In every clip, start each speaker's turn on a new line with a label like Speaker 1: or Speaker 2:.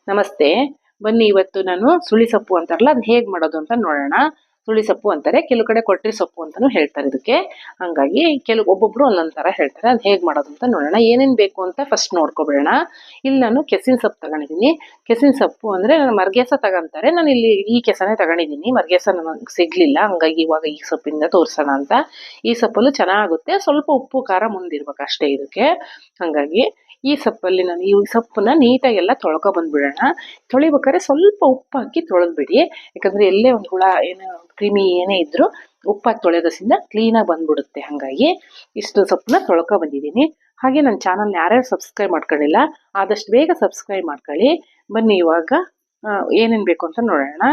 Speaker 1: ನಮಸ್ತೆ. ಬನ್ನಿ ಇವತ್ತು ನಾನು ಸುಳಿ ಸೊಪ್ಪು ಅಂತಾರಲ್ಲ ಅದು ಹೇಗೆ ಮಾಡೋದು ಅಂತ ನೋಡೋಣ. ಸುಳಿ ಸೊಪ್ಪು ಅಂತಾರೆ, ಕೆಲವು ಕಡೆ ಕೊಟ್ರಿ ಸೊಪ್ಪು ಅಂತಾನೂ ಹೇಳ್ತಾರೆ ಇದಕ್ಕೆ. ಹಂಗಾಗಿ ಒಬ್ಬೊಬ್ರು ಒಂದೊಂದ್ ತರ ಹೇಳ್ತಾರೆ. ಅದು ಹೇಗೆ ಮಾಡೋದು ಅಂತ ನೋಡೋಣ. ಏನೇನ್ ಬೇಕು ಅಂತ ಫಸ್ಟ್ ನೋಡ್ಕೊಬೇಡ. ಇಲ್ಲಿ ನಾನು ಕೆಸಿನ ಸೊಪ್ಪು ತಗೊಂಡಿದ್ದೀನಿ. ಕೆಸಿನ ಸೊಪ್ಪು ಅಂದ್ರೆ ಮರ್ಗೆಸ ತಗೊಂತಾರೆ, ನಾನು ಇಲ್ಲಿ ಈ ಕೆಸನೇ ತಗೊಂಡಿದ್ದೀನಿ. ಮರ್ಗೆಸ ನನಗೆ ಸಿಗ್ಲಿಲ್ಲ, ಹಂಗಾಗಿ ಇವಾಗ ಈ ಸೊಪ್ಪಿಂದ ತೋರ್ಸೋಣ ಅಂತ. ಈ ಸೊಪ್ಪಲ್ಲೂ ಚೆನ್ನಾಗುತ್ತೆ, ಸ್ವಲ್ಪ ಉಪ್ಪು ಖಾರ ಮುಂದಿರ್ಬೇಕು ಅಷ್ಟೇ ಇದಕ್ಕೆ. ಹಂಗಾಗಿ ಈ ಸೊಪ್ಪಲ್ಲಿ ನಾನು ಈ ಸೊಪ್ಪನ್ನ ನೀಟಾಗೆಲ್ಲ ತೊಳ್ಕೊ ಬಂದ್ಬಿಡೋಣ. ತೊಳಿಬೇಕಾದ್ರೆ ಸ್ವಲ್ಪ ಉಪ್ಪು ಹಾಕಿ ತೊಳೆದ್ಬಿಡಿ, ಯಾಕಂದ್ರೆ ಎಲ್ಲೇ ಒಂದು ಹುಳ ಏನೋ ಕ್ರಿಮಿ ಏನೇ ಇದ್ರು ಉಪ್ಪಾಕಿ ತೊಳೆಯೋದ್ರಿಂದ ಕ್ಲೀನಾಗಿ ಬಂದ್ಬಿಡುತ್ತೆ. ಹಾಗಾಗಿ ಇಷ್ಟು ಸೊಪ್ಪನ್ನ ತೊಳ್ಕೊ ಬಂದಿದ್ದೀನಿ. ಹಾಗೆ ನನ್ನ ಚಾನಲ್ ಯಾರ್ಯಾರು ಸಬ್ಸ್ಕ್ರೈಬ್ ಮಾಡ್ಕೊಳ್ಳಿಲ್ಲ ಆದಷ್ಟು ಬೇಗ ಸಬ್ಸ್ಕ್ರೈಬ್ ಮಾಡ್ಕೊಳ್ಳಿ. ಬನ್ನಿ ಇವಾಗ ಏನೇನು ಬೇಕು ಅಂತ ನೋಡೋಣ.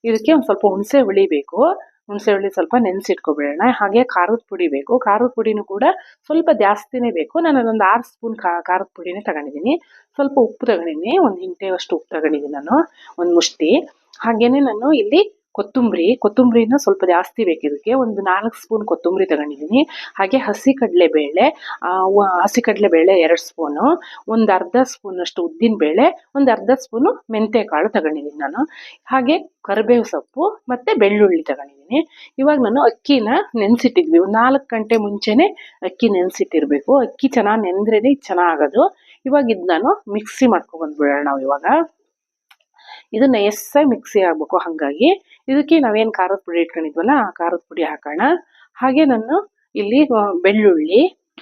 Speaker 1: ಇದಕ್ಕೆ ಒಂದು ಸ್ವಲ್ಪ ಹುಣಸೆ ಹುಳಿ ಬೇಕು. ಹುಣಸೆ ಹುಳಿ ಸ್ವಲ್ಪ ನೆನೆಸಿಟ್ಕೊಬೇಡ. ಹಾಗೆ ಖಾರದ ಪುಡಿ ಬೇಕು. ಖಾರದ ಪುಡಿನೂ ಕೂಡ ಸ್ವಲ್ಪ ಜಾಸ್ತಿನೇ ಬೇಕು. ನಾನು ಅದೊಂದು 6 ಸ್ಪೂನ್ ಖಾರದ ಪುಡಿನೇ ತಗೊಂಡಿದ್ದೀನಿ. ಸ್ವಲ್ಪ ಉಪ್ಪು ತಗೊಂಡಿದ್ದೀನಿ, ಒಂದು ಹಿಂಟೆಯಷ್ಟು ಉಪ್ಪು ತಗೊಂಡಿದ್ದೀನಿ ನಾನು, ಒಂದು ಮುಷ್ಟಿ. ಹಾಗೇನೆ ನಾನು ಇಲ್ಲಿ ಕೊತ್ತಂಬರಿನ ಸ್ವಲ್ಪ ಜಾಸ್ತಿ ಬೇಕು ಇದಕ್ಕೆ, ಒಂದು 4 ಸ್ಪೂನ್ ಕೊತ್ತಂಬರಿ ತಗೊಂಡಿದ್ದೀನಿ. ಹಾಗೆ ಹಸಿ ಕಡಲೆಬೇಳೆ 2 ಸ್ಪೂನು, ಒಂದು ಅರ್ಧ ಸ್ಪೂನ್ ಅಷ್ಟು ಉದ್ದಿನ ಬೇಳೆ, ಒಂದು ಅರ್ಧ ಸ್ಪೂನು ಮೆಂತ್ಯ ಕಾಳು ತಗೊಂಡಿದ್ದೀನಿ ನಾನು. ಹಾಗೆ ಕರಿಬೇವು ಸೊಪ್ಪು ಮತ್ತೆ ಬೆಳ್ಳುಳ್ಳಿ ತಗೊಂಡಿದ್ದೀನಿ. ಇವಾಗ ನಾನು ಅಕ್ಕಿನ ನೆನೆಸಿಟ್ಟಿದ್ವಿ, ಒಂದು 4 ಗಂಟೆ ಮುಂಚೆನೆ ಅಕ್ಕಿ ನೆನೆಸಿಟ್ಟಿರ್ಬೇಕು. ಅಕ್ಕಿ ಚೆನ್ನಾಗಿ ನೆಂದ್ರೇನೆ ಇದು ಚೆನ್ನಾಗೋದು. ಇವಾಗ ಇದು ನಾನು ಮಿಕ್ಸಿ ಮಾಡ್ಕೊ ಬಂದ್ಬಿಡೋಣ ನಾವು ಇವಾಗ. ಇದು ನೈಸಾಗಿ ಮಿಕ್ಸಿ ಆಗ್ಬೇಕು. ಹಾಗಾಗಿ ಇದಕ್ಕೆ ನಾವೇನು ಖಾರದ ಪುಡಿ ಇಟ್ಕೊಂಡಿದ್ವಲ್ಲ ಆ ಖಾರದ ಪುಡಿ ಹಾಕೋಣ. ಹಾಗೆ ನಾನು ಇಲ್ಲಿ ಬೆಳ್ಳುಳ್ಳಿ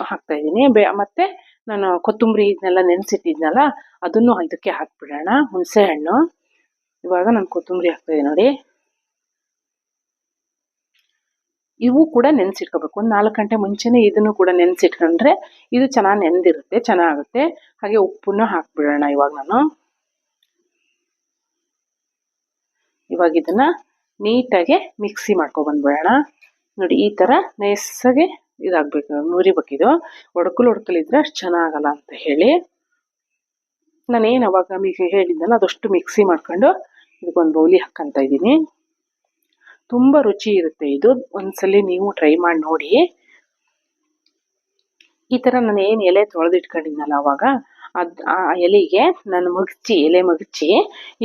Speaker 1: ಹಾಕ್ತಾ ಇದ್ದೀನಿ, ಮತ್ತೆ ನಾನು ಕೊತ್ತಂಬರಿ ಇದನ್ನೆಲ್ಲ ನೆನೆಸಿಟ್ಟಿದ್ನಲ್ಲ ಅದನ್ನು ಇದಕ್ಕೆ ಹಾಕ್ಬಿಡೋಣ. ಹುಣಸೆ ಹಣ್ಣು, ಇವಾಗ ನಾನು ಕೊತ್ತಂಬರಿ ಹಾಕ್ತಾ ಇದ್ದೀನಿ ನೋಡಿ. ಇವು ಕೂಡ ನೆನೆಸಿಟ್ಕೋಬೇಕು, ಒಂದು 4 ಗಂಟೆ ಮುಂಚೆನೇ ಇದನ್ನು ಕೂಡ ನೆನೆಸಿಟ್ಕೊಂಡ್ರೆ ಇದು ಚೆನ್ನಾಗಿ ನೆಂದಿರುತ್ತೆ, ಚೆನ್ನಾಗುತ್ತೆ. ಹಾಗೆ ಉಪ್ಪನ್ನು ಹಾಕ್ಬಿಡೋಣ ಇವಾಗ ನಾನು. ಇವಾಗ ಇದನ್ನ ನೀಟಾಗಿ ಮಿಕ್ಸಿ ಮಾಡ್ಕೊ ಬಂದ್ಬಿಡೋಣ. ನೋಡಿ ಈ ಥರ ನೈಸಾಗಿ ಇದಾಗಬೇಕು, ನುರಿಬೇಕಿದು. ಒಡ್ಕಲಿದ್ರೆ ಅಷ್ಟು ಚೆನ್ನಾಗಲ್ಲ ಅಂತ ಹೇಳಿ ನಾನೇನು ಅವಾಗ ನಮಗೆ ಹೇಳಿದ್ದಲ್ಲ ಅದಷ್ಟು ಮಿಕ್ಸಿ ಮಾಡ್ಕೊಂಡು ಇದಕ್ಕೊಂದು ಬೌಲಿ ಹಾಕ್ಕೊಂತ ಇದ್ದೀನಿ. ತುಂಬ ರುಚಿ ಇರುತ್ತೆ ಇದು, ಒಂದ್ಸಲಿ ನೀವು ಟ್ರೈ ಮಾಡಿ ನೋಡಿ. ಈ ಥರ ನಾನು ಏನು ಎಲೆ ತೊಳೆದಿಟ್ಕೊಂಡಿದ್ನಲ್ಲ ಅವಾಗ ಆ ಎಲೆಗೆ ನಾನು ಎಲೆ ಮಗಚಿ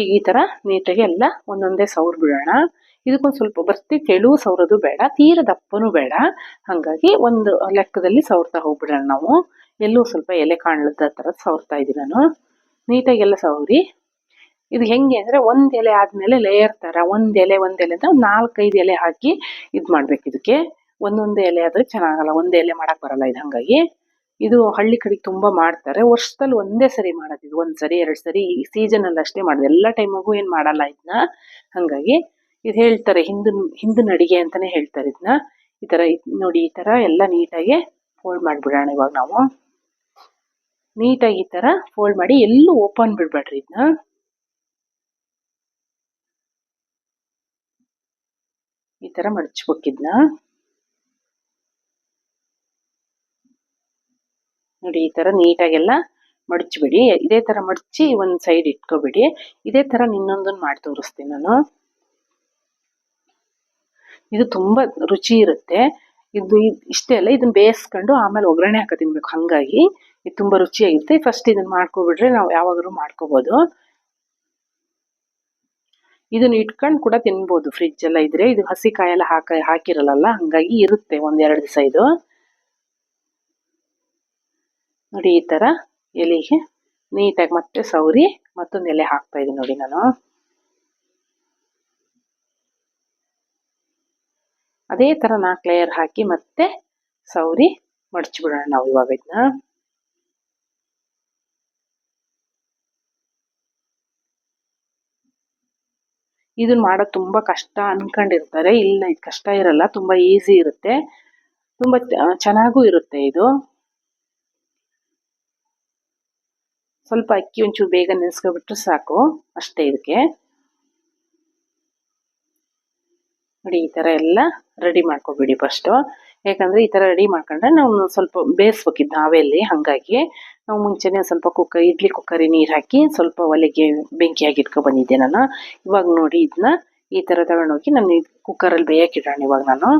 Speaker 1: ಈಗ ಈ ಥರ ನೀಟಾಗಿ ಎಲ್ಲ ಒಂದೊಂದೇ ಸೌರ್ ಬಿಡೋಣ. ಇದಕ್ಕೊಂದು ಸ್ವಲ್ಪ ಬರ್ತಿ ತೆಳು ಸೌರೋದು ಬೇಡ, ತೀರ ದಪ್ಪನೂ ಬೇಡ. ಹಾಗಾಗಿ ಒಂದು ಲೆಕ್ಕದಲ್ಲಿ ಸೌರ್ತಾ ಹೋಗ್ಬಿಡೋಣ ನಾವು. ಎಲ್ಲೂ ಸ್ವಲ್ಪ ಎಲೆ ಕಾಣಲದ ಥರ ಸೌರ್ತಾ ಇದ್ದೀನಿ ನಾನು. ನೀಟಾಗಿ ಎಲ್ಲ ಸೌರಿ ಇದು ಹೆಂಗೆ ಅಂದರೆ ಒಂದು ಎಲೆ ಆದಮೇಲೆ ಲೇಯರ್ ಥರ ಒಂದು ಎಲೆ ಅಂತ ಒಂದು 4-5 ಎಲೆ ಹಾಕಿ ಇದು ಮಾಡ್ಬೇಕು. ಇದಕ್ಕೆ ಒಂದೊಂದೇ ಎಲೆ ಆದರೆ ಚೆನ್ನಾಗಲ್ಲ, ಒಂದೇ ಎಲೆ ಮಾಡೋಕ್ಕೆ ಬರಲ್ಲ ಇದು. ಹಾಗಾಗಿ ಇದು ಹಳ್ಳಿ ಕಡೆಗೆ ತುಂಬ ಮಾಡ್ತಾರೆ, ವರ್ಷದಲ್ಲಿ ಒಂದೇ ಸರಿ ಮಾಡೋದು ಇದು. 1 ಸರಿ 2 ಸರಿ ಈ ಸೀಸನಲ್ಲಿ ಅಷ್ಟೇ ಮಾಡೋದು, ಎಲ್ಲ ಟೈಮಿಗೂ ಏನು ಮಾಡಲ್ಲ ಇದನ್ನ. ಹಾಗಾಗಿ ಇದು ಹೇಳ್ತಾರೆ ಹಿಂದಿನ ಅಡಿಗೆ ಅಂತಲೇ ಹೇಳ್ತಾರೆ ಇದನ್ನ. ಈ ಥರ ನೋಡಿ, ಈ ಥರ ಎಲ್ಲ ನೀಟಾಗಿ ಫೋಲ್ಡ್ ಮಾಡಿಬಿಡೋಣ. ಇವಾಗ ನಾವು ನೀಟಾಗಿ ಈ ಥರ ಫೋಲ್ಡ್ ಮಾಡಿ ಎಲ್ಲೂ ಓಪನ್ ಬಿಡಬೇಡ್ರಿ ಇದನ್ನ. ಈ ಥರ ಮಡಚ್ಬೇಕಿದ್ನ ನೋಡಿ. ಈ ಥರ ನೀಟಾಗೆಲ್ಲ ಮಡಚ್ಬಿಡಿ. ಇದೇ ಥರ ಮಡಚಿ ಒಂದು ಸೈಡ್ ಇಟ್ಕೊಬಿಡಿ. ಇದೇ ಥರ ಇನ್ನೊಂದನ್ನು ಮಾಡಿ ತೋರಿಸ್ತೀನಿ ನಾನು. ಇದು ತುಂಬ ರುಚಿ ಇರುತ್ತೆ ಇದು. ಇಷ್ಟೇ ಅಲ್ಲ, ಇದನ್ನ ಬೇಯಿಸ್ಕೊಂಡು ಆಮೇಲೆ ಒಗ್ಗರಣೆ ಹಾಕಿ ತಿನ್ಬೇಕು. ಹಾಗಾಗಿ ಇದು ತುಂಬ ರುಚಿಯಾಗಿರುತ್ತೆ. ಫಸ್ಟ್ ಇದನ್ನ ಮಾಡ್ಕೊಬಿಟ್ರೆ ನಾವು ಯಾವಾಗಾದ್ರೂ ಮಾಡ್ಕೋಬೋದು. ಇದನ್ನ ಇಟ್ಕೊಂಡು ಕೂಡ ತಿನ್ಬೋದು, ಫ್ರಿಜ್ ಎಲ್ಲ ಇದ್ರೆ. ಇದು ಹಸಿ ಕಾಯೆಲ್ಲ ಹಾಕಿರಲ್ಲ, ಹಾಗಾಗಿ ಇರುತ್ತೆ 1-2 ದಿವಸ ಇದು. ನೋಡಿ ಈ ಥರ ಎಲೆಗೆ ನೀಟಾಗಿ ಮತ್ತೆ ಸೌರಿ ಮತ್ತೊಂದು ಎಲೆ ಹಾಕ್ತಾ ಇದ್ದೀನಿ ನೋಡಿ ನಾನು. ಅದೇ ಥರ 4 ಲೇಯರ್ ಹಾಕಿ ಮತ್ತೆ ಸೌರಿ ಮಡಚ್ಬಿಡೋಣ ನಾವು ಇವಾಗ ಇದನ್ನ. ಇದನ್ನ ಮಾಡೋದು ತುಂಬ ಕಷ್ಟ ಅನ್ಕೊಂಡಿರ್ತಾರೆ, ಇಲ್ಲ ಇದು ಕಷ್ಟ ಇರಲ್ಲ, ತುಂಬ ಈಸಿ ಇರುತ್ತೆ, ತುಂಬ ಚೆನ್ನಾಗೂ ಇರುತ್ತೆ ಇದು. ಸ್ವಲ್ಪ ಅಕ್ಕಿ ಒಂಚೂರು ಬೇಗ ನೆನೆಸ್ಕೊಬಿಟ್ರೆ ಸಾಕು, ಅಷ್ಟೇ ಇದಕ್ಕೆ. ನೋಡಿ ಈ ಥರ ಎಲ್ಲ ರೆಡಿ ಮಾಡ್ಕೊಬಿಡಿ ಫಸ್ಟು. ಯಾಕಂದರೆ ಈ ಥರ ರೆಡಿ ಮಾಡ್ಕೊಂಡ್ರೆ ನಾವು ಸ್ವಲ್ಪ ಬೇಯಿಸ್ಬೇಕಿದ್ದು ನಾವೆಲ್ಲಿ. ಹಾಗಾಗಿ ನಾವು ಮುಂಚೆನೇ ಸ್ವಲ್ಪ ಇಡ್ಲಿ ಕುಕ್ಕರಿ ನೀರು ಹಾಕಿ ಸ್ವಲ್ಪ ಒಲೆಗೆ ಬೆಂಕಿಯಾಗಿ ಇಟ್ಕೊ ಬಂದಿದ್ದೆ ನಾನು. ಇವಾಗ ನೋಡಿ ಇದನ್ನ ಈ ಥರ ತಗೊಂಡೋಗಿ ನಾನು ಕುಕ್ಕರಲ್ಲಿ ಬೇಯಕ್ಕಿಡೋಣ ಇವಾಗ ನಾನು.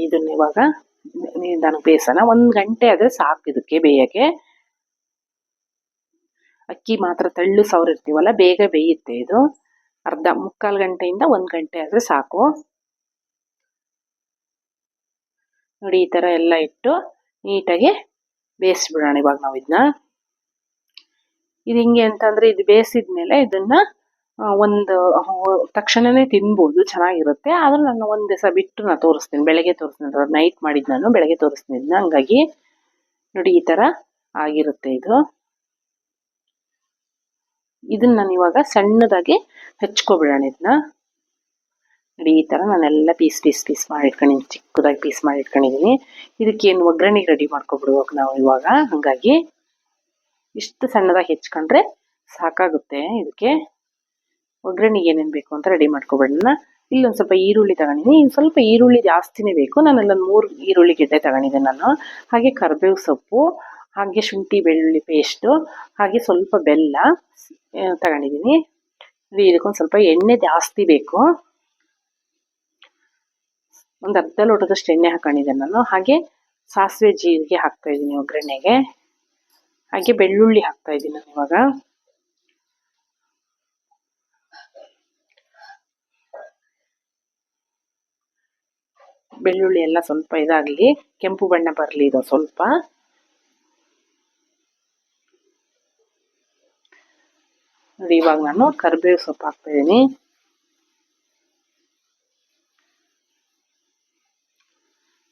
Speaker 1: ಇದನ್ನ ಇವಾಗ ನಿಧಾನಕ್ಕೆ ಬೇಯಿಸೋಣ. 1 ಗಂಟೆ ಆದರೆ ಸಾಕು ಇದಕ್ಕೆ ಬೇಯಕ್ಕೆ. ಅಕ್ಕಿ ಮಾತ್ರ ತೆಳ್ಳು ಸವರಿರ್ತೀವಲ್ಲ, ಬೇಗ ಬೇಯುತ್ತೆ ಇದು. ಮುಕ್ಕಾಲು ಗಂಟೆಯಿಂದ 1 ಗಂಟೆ ಆದರೆ ಸಾಕು. ನೋಡಿ, ಈ ಥರ ಎಲ್ಲ ಇಟ್ಟು ನೀಟಾಗಿ ಬೇಯಿಸ್ಬಿಡೋಣ ಇವಾಗ ನಾವು ಇದನ್ನ. ಇದು ಹಿಂಗೆ ಅಂತಂದರೆ, ಇದು ಬೇಯಿಸಿದ್ಮೇಲೆ ಇದನ್ನು ತಕ್ಷಣವೇ ತಿನ್ಬೋದು, ಚೆನ್ನಾಗಿರುತ್ತೆ. ಆದರೂ ನಾನು ಒಂದು ದಿವಸ ಬಿಟ್ಟು ನಾನು ತೋರಿಸ್ತೀನಿ, ಬೆಳಗ್ಗೆ ತೋರಿಸ್ತೀನಿ. ನೈಟ್ ಮಾಡಿದ್ದು ನಾನು ಬೆಳಗ್ಗೆ ತೋರಿಸ್ತೀನಿ ಇದನ್ನ. ಹಂಗಾಗಿ ನೋಡಿ, ಈ ಥರ ಆಗಿರುತ್ತೆ ಇದು. ಇದನ್ನ ನಾನು ಇವಾಗ ಸಣ್ಣದಾಗಿ ಹೆಚ್ಕೊಬಿಡೋಣ ಇದನ್ನ. ನೋಡಿ, ಈ ಥರ ನಾನೆಲ್ಲ ಪೀಸ್ ಮಾಡಿ ಇಟ್ಕೊಂಡಿದ್ದೀನಿ, ಚಿಕ್ಕದಾಗಿ ಪೀಸ್ ಮಾಡಿ ಇಟ್ಕೊಂಡಿದ್ದೀನಿ. ಇದಕ್ಕೇನು ಒಗ್ಗರಣೆಗೆ ರೆಡಿ ಮಾಡ್ಕೊಬಿಡ್ಬೇಕು ನಾವು ಇವಾಗ. ಹಾಗಾಗಿ ಇಷ್ಟು ಸಣ್ಣದಾಗಿ ಹೆಚ್ಕೊಂಡ್ರೆ ಸಾಕಾಗುತ್ತೆ. ಇದಕ್ಕೆ ಒಗ್ಗರಣೆಗೆ ಏನೇನು ಬೇಕು ಅಂತ ರೆಡಿ ಮಾಡ್ಕೊಬಿಡೋಣ. ಇಲ್ಲೊಂದು ಸ್ವಲ್ಪ ಈರುಳ್ಳಿ ತಗೊಂಡಿದ್ದೀನಿ. ಇನ್ನು ಸ್ವಲ್ಪ ಈರುಳ್ಳಿ ಜಾಸ್ತಿನೇ ಬೇಕು. ನಾನು ಅಲ್ಲೊಂದು 3 ಈರುಳ್ಳಿ ಗೆಡ್ಡೆ ತಗೊಂಡಿದ್ದೆ ನಾನು. ಹಾಗೆ ಕರಿಬೇವು ಸೊಪ್ಪು, ಹಾಗೆ ಶುಂಠಿ ಬೆಳ್ಳುಳ್ಳಿ ಪೇಸ್ಟು, ಹಾಗೆ ಸ್ವಲ್ಪ ಬೆಲ್ಲ ತಗೊಂಡಿದ್ದೀನಿ. ಇದಕ್ಕೊಂದು ಸ್ವಲ್ಪ ಎಣ್ಣೆ ಜಾಸ್ತಿ ಬೇಕು. ಒಂದು ಅರ್ಧ ಲೋಟದಷ್ಟು ಎಣ್ಣೆ ಹಾಕೊಂಡಿದ್ದೆ ನಾನು. ಹಾಗೆ ಸಾಸಿವೆ ಜೀರಿಗೆ ಹಾಕ್ತಾ ಇದ್ದೀನಿ ಒಗ್ಗರಣೆಗೆ. ಹಾಗೆ ಬೆಳ್ಳುಳ್ಳಿ ಹಾಕ್ತಾ ಇದ್ದೀನಿ ನಾನು ಇವಾಗ. ಬೆಳ್ಳುಳ್ಳಿ ಎಲ್ಲ ಸ್ವಲ್ಪ ಇದಾಗಲಿ, ಕೆಂಪು ಬಣ್ಣ ಬರಲಿ ಇದು ಸ್ವಲ್ಪ. ನೋಡಿ, ಇವಾಗ ನಾನು ಕರಿಬೇವು ಸೊಪ್ಪು ಹಾಕ್ತಾ ಇದ್ದೀನಿ.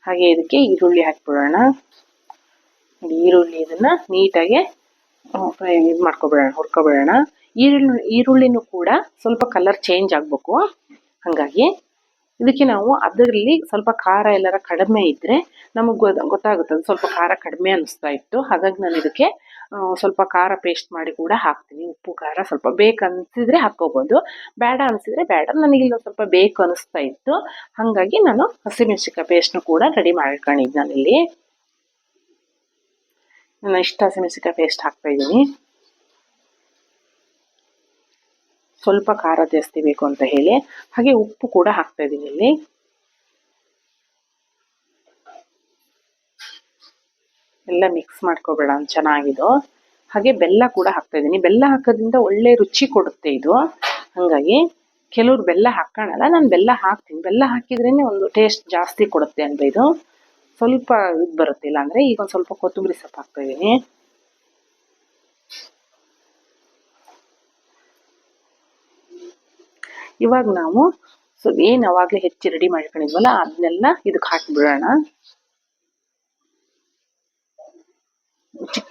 Speaker 1: ಹಾಗೆ ಇದಕ್ಕೆ ಈರುಳ್ಳಿ ಹಾಕ್ಬಿಡೋಣ. ಈರುಳ್ಳಿ ಇದನ್ನ ನೀಟಾಗಿ ಇದು ಮಾಡ್ಕೊಬಿಡೋಣ, ಹುರ್ಕೊಬಿಡೋಣ. ಈರುಳ್ಳಿನೂ ಕೂಡ ಸ್ವಲ್ಪ ಕಲರ್ ಚೇಂಜ್ ಆಗಬೇಕು. ಹಾಗಾಗಿ ಇದಕ್ಕೆ ನಾವು ಅದರಲ್ಲಿ ಸ್ವಲ್ಪ ಖಾರ ಎಲ್ಲರ ಕಡಿಮೆ ಇದ್ದರೆ ನಮಗೆ ಗೊತ್ತಾಗುತ್ತೆ, ಸ್ವಲ್ಪ ಖಾರ ಕಡಿಮೆ ಅನಿಸ್ತಾ ಇತ್ತು. ಹಾಗಾಗಿ ನಾನು ಇದಕ್ಕೆ ಸ್ವಲ್ಪ ಖಾರ ಪೇಸ್ಟ್ ಮಾಡಿ ಕೂಡ ಹಾಕ್ತೀನಿ. ಉಪ್ಪು ಖಾರ ಸ್ವಲ್ಪ ಬೇಕನ್ಸಿದ್ರೆ ಹಾಕ್ಕೋಬೋದು, ಬೇಡ ಅನಿಸಿದ್ರೆ ಬೇಡ. ನನಗಿಲ್ಲ ಸ್ವಲ್ಪ ಬೇಕು ಅನಿಸ್ತಾ ಇತ್ತು, ಹಾಗಾಗಿ ನಾನು ಹಸಿಮೆಣಸಿನ್ಕಾಯಿ ಪೇಸ್ಟ್ನು ಕೂಡ ರೆಡಿ ಮಾಡ್ಕೊಂಡಿದ್ದು ನಾನಿಲ್ಲಿ. ನಾನು ಇಷ್ಟು ಹಸಿಮೆಣಸಿನ್ಕಾಯಿ ಪೇಸ್ಟ್ ಹಾಕ್ತಾ ಇದ್ದೀನಿ. ಸ್ವಲ್ಪ ಖಾರ ಜಾಸ್ತಿ ಬೇಕು ಅಂತ ಹೇಳಿ. ಹಾಗೆ ಉಪ್ಪು ಕೂಡ ಹಾಕ್ತಾ ಇದ್ದೀನಿ ಇಲ್ಲಿ. ಎಲ್ಲ ಮಿಕ್ಸ್ ಮಾಡ್ಕೊಬೇಡ ಚೆನ್ನಾಗಿದು. ಹಾಗೆ ಬೆಲ್ಲ ಕೂಡ ಹಾಕ್ತಾ ಇದ್ದೀನಿ. ಬೆಲ್ಲ ಹಾಕೋದ್ರಿಂದ ಒಳ್ಳೆ ರುಚಿ ಕೊಡುತ್ತೆ ಇದು. ಹಾಗಾಗಿ ಕೆಲವ್ರು ಬೆಲ್ಲ ಹಾಕೋಣಲ್ಲ, ನಾನು ಬೆಲ್ಲ ಹಾಕ್ತೀನಿ. ಬೆಲ್ಲ ಹಾಕಿದ್ರೇ ಒಂದು ಟೇಸ್ಟ್ ಜಾಸ್ತಿ ಕೊಡುತ್ತೆ ಅಂತ ಇದು. ಸ್ವಲ್ಪ ಇದು ಬರುತ್ತೆ. ಇಲ್ಲ ಅಂದರೆ ಈಗ ಒಂದು ಸ್ವಲ್ಪ ಕೊತ್ತಂಬರಿ ಸೊಪ್ಪು ಹಾಕ್ತಾ ಇದ್ದೀನಿ. ಇವಾಗ ನಾವು ಏನು ಅವಾಗಲೇ ಹೆಚ್ಚಿ ರೆಡಿ ಮಾಡ್ಕೊಂಡಿದ್ವಲ್ಲ ಅದನ್ನೆಲ್ಲ ಇದಕ್ಕೆ ಹಾಕಿಬಿಡೋಣ.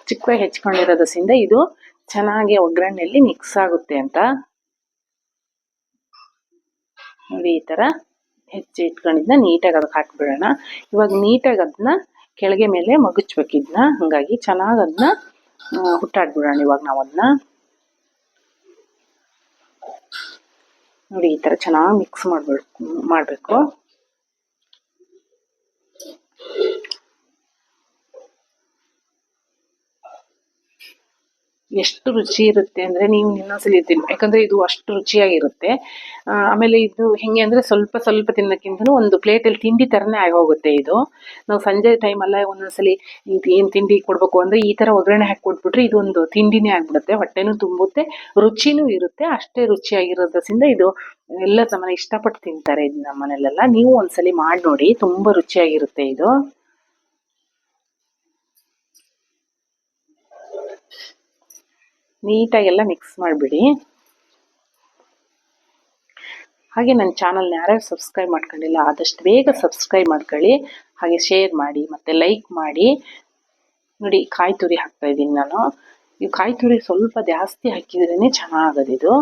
Speaker 1: ಚಿಕ್ಕದಾಗಿ ಹೆಚ್ಕೊಂಡಿರೋದ್ರಿಂದ ಇದು ಚೆನ್ನಾಗಿ ಒಗ್ಗರಣೆಯಲ್ಲಿ ಮಿಕ್ಸ್ ಆಗುತ್ತೆ ಅಂತ. ನೋಡಿ, ಈ ಥರ ಹೆಚ್ಚಿ ಇಟ್ಕೊಂಡಿದ್ದನ್ನ ನೀಟಾಗಿ ಅದಕ್ಕೆ ಹಾಕಿಬಿಡೋಣ. ಇವಾಗ ನೀಟಾಗಿ ಅದನ್ನ ಕೆಳಗೆ ಮೇಲೆ ಮಗುಚ್ಬೇಕಿದ್ನ. ಹಾಗಾಗಿ ಚೆನ್ನಾಗಿ ಅದನ್ನ ಹುಟ್ಟಾಡ್ಬಿಡೋಣ ಇವಾಗ ನಾವು ಅದನ್ನ. ನೋಡಿ, ಈ ಥರ ಚೆನ್ನಾಗಿ ಮಿಕ್ಸ್ ಮಾಡಬೇಕು. ಎಷ್ಟು ರುಚಿ ಇರುತ್ತೆ ಅಂದರೆ ನೀವು ಇನ್ನೊಂದ್ಸಲಿ ತಿನ್ನಿ, ಯಾಕಂದರೆ ಇದು ಅಷ್ಟು ರುಚಿಯಾಗಿರುತ್ತೆ. ಆಮೇಲೆ ಇದು ಹೆಂಗೆ ಅಂದರೆ ಸ್ವಲ್ಪ ಸ್ವಲ್ಪ ತಿನ್ನೋಕ್ಕಿಂತನೂ ಒಂದು ಪ್ಲೇಟಲ್ಲಿ ತಿಂಡಿ ಥರನೇ ಆಗೋಗುತ್ತೆ ಇದು. ನಾವು ಸಂಜೆ ಟೈಮಲ್ಲ ಒಂದೊಂದ್ಸಲಿ ಇದು ಏನು ತಿಂಡಿ ಕೊಡಬೇಕು ಅಂದರೆ ಈ ಥರ ಒಗ್ಗರಣೆ ಹಾಕಿ ಕೊಟ್ಬಿಟ್ರೆ ಇದೊಂದು ತಿಂಡಿನೇ ಆಗಿಬಿಡುತ್ತೆ. ಹೊಟ್ಟೆನೂ ತುಂಬುತ್ತೆ, ರುಚಿನೂ ಇರುತ್ತೆ. ಅಷ್ಟೇ ರುಚಿಯಾಗಿರೋದ್ರಿಂದ ಇದು ಎಲ್ಲ ನಮ್ಮನೆ ಇಷ್ಟಪಟ್ಟು ತಿಂತಾರೆ ಇದು ನಮ್ಮ ಮನೇಲೆಲ್ಲ. ನೀವು ಒಂದ್ಸಲಿ ಮಾಡಿ ನೋಡಿ, ತುಂಬ ರುಚಿಯಾಗಿರುತ್ತೆ ಇದು. ನೀಟಾಗೆಲ್ಲ ಮಿಕ್ಸ್ ಮಾಡಿಬಿಡಿ. ಹಾಗೆ ನನ್ನ ಚಾನಲ್ನ ಯಾರ್ಯಾರು ಸಬ್ಸ್ಕ್ರೈಬ್ ಮಾಡ್ಕೊಂಡಿಲ್ಲ ಆದಷ್ಟು ಬೇಗ ಸಬ್ಸ್ಕ್ರೈಬ್ ಮಾಡ್ಕೊಳ್ಳಿ. ಹಾಗೆ ಶೇರ್ ಮಾಡಿ ಮತ್ತು ಲೈಕ್ ಮಾಡಿ. ನೋಡಿ, ಕಾಯಿ ತುರಿ ಹಾಕ್ತಾ ಇದ್ದೀನಿ ನಾನು. ಈ ಕಾಯಿ ತುರಿ ಸ್ವಲ್ಪ ಜಾಸ್ತಿ ಹಾಕಿದ್ರೇ ಚೆನ್ನಾಗೋದಿದು.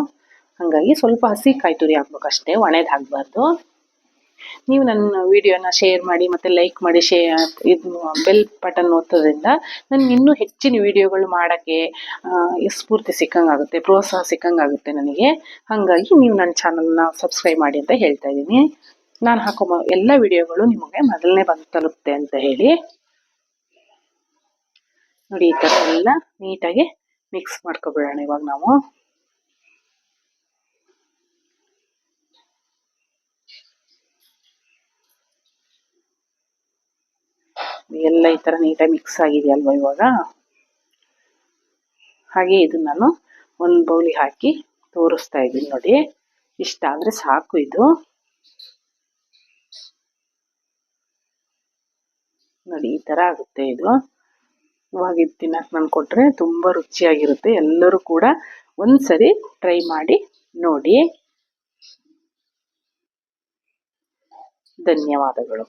Speaker 1: ಹಾಗಾಗಿ ಸ್ವಲ್ಪ ಹಸಿ ಕಾಯಿ ತುರಿ ಹಾಕ್ಬೇಕಷ್ಟೇ, ಒಣೆದು ಹಾಕಬಾರ್ದು. ನೀವು ನನ್ನ ವಿಡಿಯೋನ ಶೇರ್ ಮಾಡಿ ಮತ್ತು ಲೈಕ್ ಮಾಡಿ, ಇದು ಬೆಲ್ ಬಟನ್ ಒತ್ತೋದ್ರಿಂದ ನನಗೆ ಇನ್ನೂ ಹೆಚ್ಚಿನ ವಿಡಿಯೋಗಳು ಮಾಡೋಕ್ಕೆ ಸ್ಫೂರ್ತಿ ಸಿಕ್ಕಂಗಾಗುತ್ತೆ, ಪ್ರೋತ್ಸಾಹ ಸಿಕ್ಕಂಗಾಗುತ್ತೆ ನನಗೆ. ಹಾಗಾಗಿ ನೀವು ನನ್ನ ಚಾನಲ್ನ ಸಬ್ಸ್ಕ್ರೈಬ್ ಮಾಡಿ ಅಂತ ಹೇಳ್ತಾ ಇದ್ದೀನಿ. ನಾನು ಹಾಕೋ ಎಲ್ಲ ವಿಡಿಯೋಗಳು ನಿಮಗೆ ಮೊದಲನೇ ಬಂದು ತಲುಪುತ್ತೆ ಅಂತ ಹೇಳಿ. ನೋಡಿ, ಈ ಥರ ಎಲ್ಲ ನೀಟಾಗಿ ಮಿಕ್ಸ್ ಮಾಡ್ಕೊಬಿಡೋಣ ಇವಾಗ ನಾವು. ಎಲ್ಲ ಈ ಥರ ನೀಟಾಗಿ ಮಿಕ್ಸ್ ಆಗಿದೆಯಲ್ವ ಇವಾಗ. ಹಾಗೆ ಇದು ನಾನು ಒಂದು ಬೌಲಿಗೆ ಹಾಕಿ ತೋರಿಸ್ತಾ ಇದ್ದೀನಿ ನೋಡಿ. ಇಷ್ಟ ಆದರೆ ಸಾಕು ಇದು ನೋಡಿ, ಈ ಥರ ಆಗುತ್ತೆ ಇದು. ಇವಾಗ ಇದು ತಿನ್ನಕ್ಕೆ ನಾನು ಕೊಟ್ಟರೆ ತುಂಬ ರುಚಿಯಾಗಿರುತ್ತೆ. ಎಲ್ಲರೂ ಕೂಡ ಒಂದ್ಸರಿ ಟ್ರೈ ಮಾಡಿ ನೋಡಿ. ಧನ್ಯವಾದಗಳು.